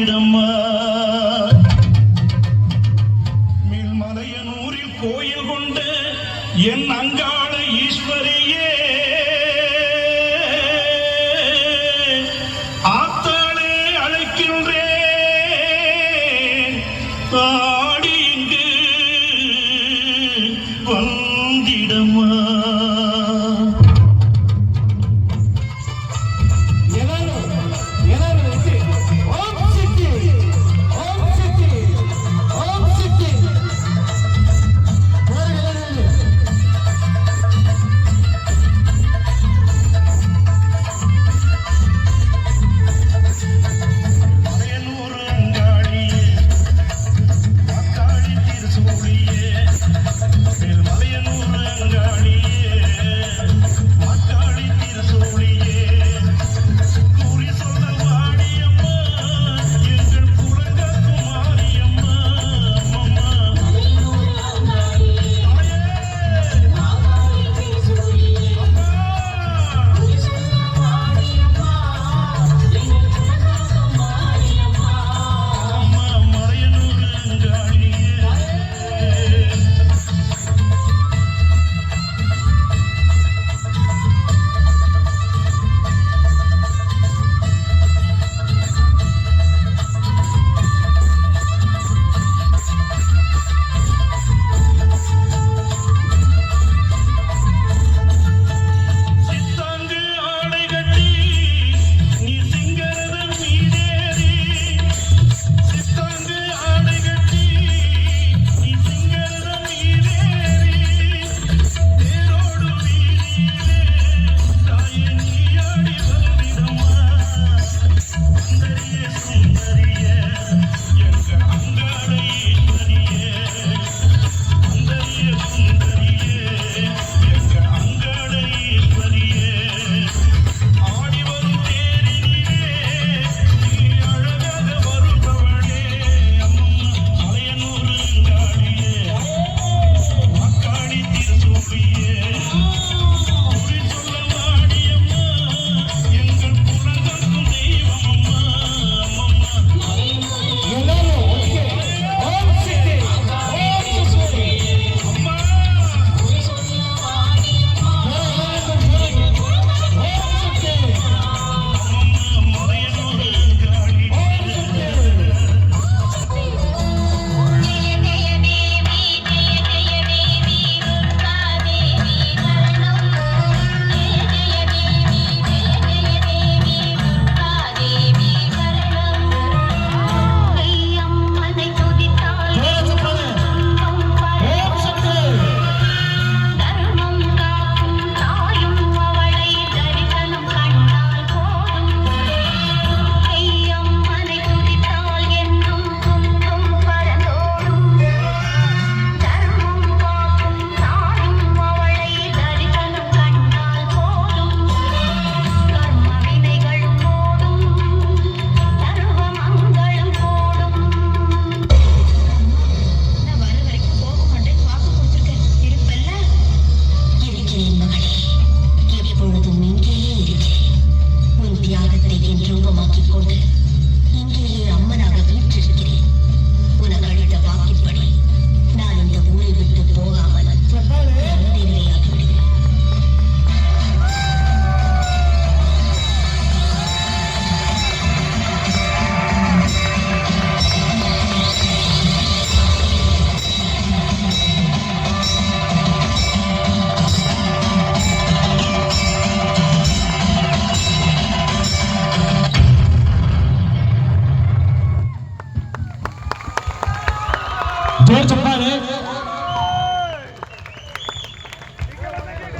வாழ்ந்திடம்மா. மேல்மலையனூரில் கோயில் கொண்டு என் அங்காள ஈஸ்வரியே ஆத்தாளே அழைக்கின்றேன். ஆடி இங்கு வந்திடம்மா.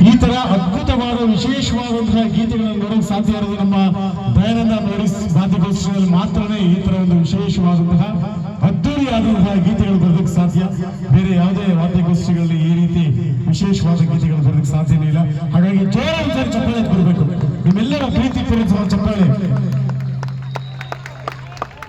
ಈ ತರ ಅದ್ಭುತವಾದ ವಿಶೇಷವಾದಂತಹ ಗೀತೆಗಳನ್ನು ನೋಡೋಕೆ ಸಾಧ್ಯ ಇರೋದು ನಮ್ಮ ದಯಾನಂದ ಮೆಲೋಡಿಸ್ ವಾದ್ಯಗೋಷ್ಠಿಯಲ್ಲಿ ಮಾತ್ರನೇ ಈ ತರ ಒಂದು ವಿಶೇಷವಾದಂತಹ ಅದ್ದೂರಿಯಾದಂತಹ ಗೀತೆಗಳು ಬರೋದಕ್ಕೆ ಸಾಧ್ಯ. ಬೇರೆ ಯಾವುದೇ ವಾದ್ಯಗೋಷ್ಠಿಗಳಲ್ಲಿ ಈ ರೀತಿ ವಿಶೇಷವಾದ ಗೀತೆಗಳು ಬರೋದಕ್ಕೆ ಸಾಧ್ಯನೇ ಇಲ್ಲ. ಹಾಗಾಗಿ ಜೋರಾಗಿ ಚಪ್ಪಾಳೆ ಬರಬೇಕು. ನಿಮ್ಮೆಲ್ಲರ ಪ್ರೀತಿ ಪೂರ್ವಕ ಚಪ್ಪಾಳೆ